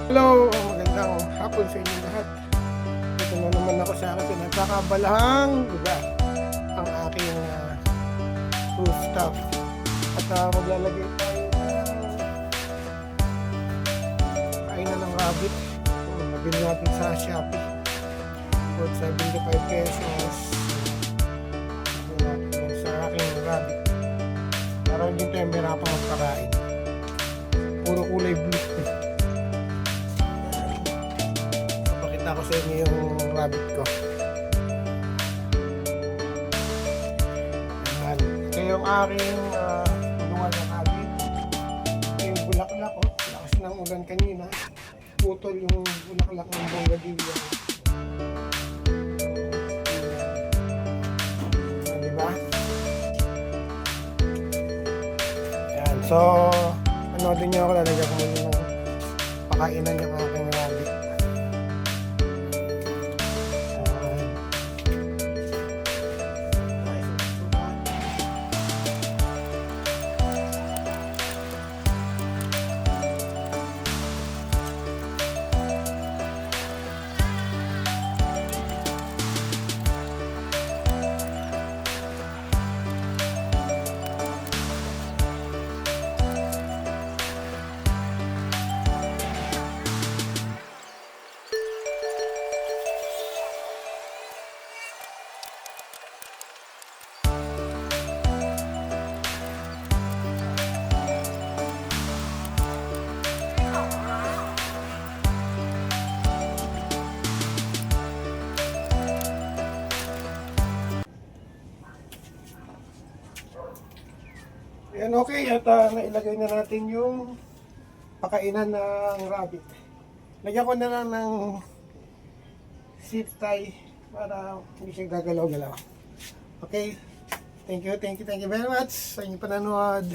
Hello, magandang hapon sa inyo lahat. Ito na naman ako sa aking pinagkakabalahang lugar, ang aking rooftop. At maglalagay tayo ng kainan ng rabbit. Nabili natin sa Shopee for 75 pesos. Sa aking rabbit para hindi tayo mahirapang magpakain. Puro kulay blue. Pakita ko sa inyo yung rabbit ko. Ayan. Ito yung aking tulungan ng rabbit. Ito yung bulaklak ko. Lakas ng ulan kanina. Putol yung bulaklak ng bonggadilya. Diba? Ayan. So, panoodin nyo ako. Lalagyan ko muna ng pakainan yung aking rabbit. Ayan, okay. At nailagay na natin yung pakainan ng rabbit. Lagyan ko na lang ng zip tie para hindi siya gagalaw-galaw. Okay. Thank you very much sa inyong panonood.